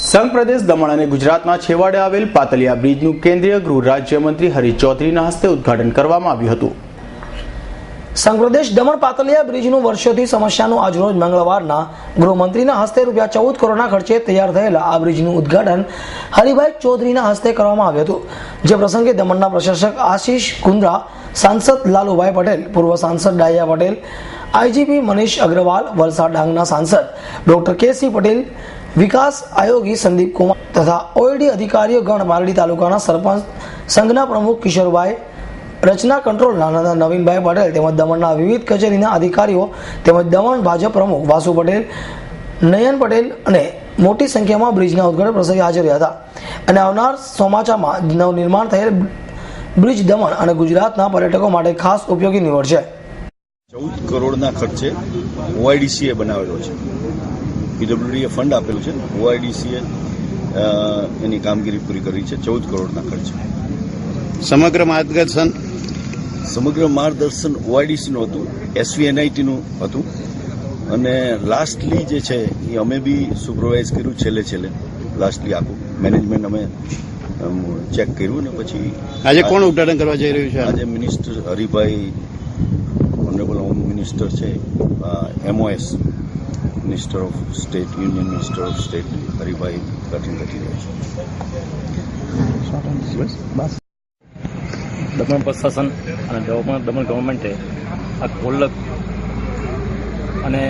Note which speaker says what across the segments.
Speaker 1: સંઘ પ્રદેશ દમણ અને ગુજરાતના છેવાડે આવેલ પાતલિયા બ્રિજનું કેન્દ્રીય ગૃહ રાજ્યમંત્રી હરીશ ચૌધરીના હસ્તે ઉદ્ઘાટન કરવામાં આવ્યું હતું।
Speaker 2: સંઘ પ્રદેશ દમણ પાતલિયા બ્રિજનું વર્ષોથી સમસ્યાનું આજરોજ મંગળવારના ગૃહમંત્રીના હસ્તે ₹14 કરોડના ખર્ચે તૈયાર થયેલા આ બ્રિજનું ઉદ્ઘાટન હરિભાઈ ચૌધરીના હસ્તે કરવામાં આવ્યું હતું, જે પ્રસંગે દમણના પ્રશાસક આશીષ કુંદ્રા, સાંસદ લાલુભાઈ પટેલ, પૂર્વ સાંસદ ડાયા પટેલ, આઈજીપી મનીષ અગ્રવાલ, વલસાડ ડાંગના સાંસદ ડોક્ટર કે.સી. પટેલ, વિકાસ આયોગી સંદીપ કુમાર તથા ઓએડી અધિકારીઓ ગણ, મારડી તાલુકાના સરપંચ, સંઘના પ્રમુખ કિશોરભાઈ, રચના કંટ્રોલના નવીનભાઈ પટેલ તેમજ દમણના વિવિધ કચેરીના અધિકારીઓ તેમજ દમણ ભાજપ પ્રમુખ વાસુ પટેલ, નયન પટેલ અને મોટી સંખ્યામાં બ્રિજના ઉદ્ઘાટન પ્રસંગે હાજર રહ્યા હતા અને આવનાર ચોમાસામાં નવનિર્માણ થયેલ બ્રિજ દમણ અને ગુજરાતના પર્યટકો માટે ખાસ ઉપયોગી નીવડશે।
Speaker 3: 14 કરોડના ખર્ચે ઓઆઈડીસીએ બનાવેલો છે, પીડબ્લ્યુડીએ ફંડ આપેલું છે, ઓઆઈડીસીએ એની કામગીરી પૂરી કરી છે 14 કરોડના ખર્ચે। સમગ્ર માર્ગદર્શન ઓઆઈડીસીનું હતું, એસવીએનઆઈટીનું હતું અને લાસ્ટલી જે છે એ અમે બી સુપરવાઇઝ કર્યું છેલ્લે લાસ્ટલી આખું મેનેજમેન્ટ અમે ચેક કર્યું અને પછી
Speaker 4: આજે કોણ ઉદ્ઘાટન કરવા જઈ રહ્યું છે?
Speaker 3: આજે minister Haribhai, honourable home minister છે, MOS minister of state, union minister of state Haribhai ઉદ્ઘાટન કરી રહ્યા છે।
Speaker 5: દમણ પ્રશાસન અને દમણ ગવર્મેન્ટે આ કોલક અને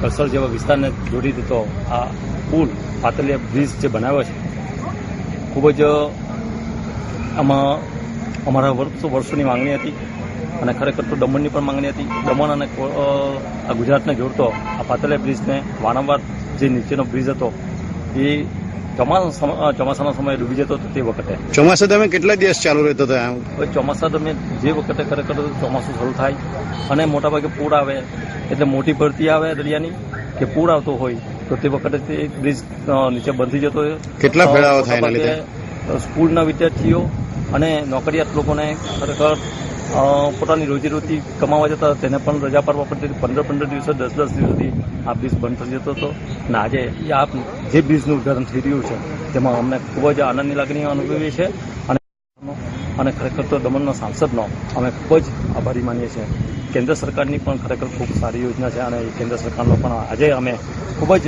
Speaker 5: કસર જેવા વિસ્તારને જોડી દીધો આ પુલ પાતલિયા બ્રિજ જે બનાવ્યો છે, ખૂબ જ આમાં અમારા વર્ષોની માંગણી હતી અને ખરેખર તો દમણની પણ માંગણી હતી। દમણ અને આ ગુજરાતને જોડતો આ પાતલિયા બ્રિજને વારંવાર જે નીચેનો બ્રિજ હતો એ ચોમાસાના સમયે ડૂબી જતો હતો। તે વખતે
Speaker 4: ચોમાસા તમે કેટલા દિવસ ચાલુ રહેતો હતો?
Speaker 5: ચોમાસા તમે જે વખતે ખરેખર ચોમાસું શરૂ થાય અને મોટાભાગે પૂર આવે એટલે મોટી ભરતી આવે દરિયાની કે પૂર આવતો હોય તો તે વખતે તે બ્રિજ નીચે બંધ થઈ જતો હોય।
Speaker 4: કેટલા ભેળાઓ થાય?
Speaker 5: સ્કૂલના વિદ્યાર્થીઓ અને નોકરિયાત લોકોને ખરેખર પોતાની રોજીરોટી કમાવા જતા તેને પણ રજા પાડવા પડતી, 15 દિવસો 10 દિવસ સુધી આ બ્રિજ બંધ થઈ જતો હતો અને આજે આ જે બ્રિજનું ઉદ્ઘાટન થઈ રહ્યું છે તેમાં અમને ખૂબ જ આનંદની લાગણી અનુભવીએ છીએ અને ખરેખર તો દમણના સાંસદનો અમે ખૂબ જ આભારી માનીએ છીએ। કેન્દ્ર સરકારની પણ ખરેખર ખૂબ સારી યોજના છે અને કેન્દ્ર સરકારનો પણ આજે અમે ખૂબ જ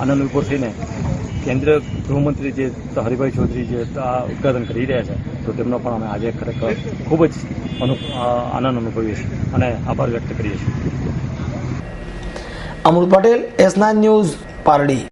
Speaker 5: આનંદ ઉભો થઈને કેન્દ્રીય ગૃહમંત્રી જે હરિભાઈ ચૌધરી જે આ ઉદ્ઘાટન કરી રહ્યા છે તો તેમનો પણ અમે આજે ખરેખર ખૂબ જ આનંદ અનુભવીએ છીએ અને આભાર વ્યક્ત કરીએ છીએ।
Speaker 2: અમૃત પટેલ, S9 ન્યૂઝ, પારડી।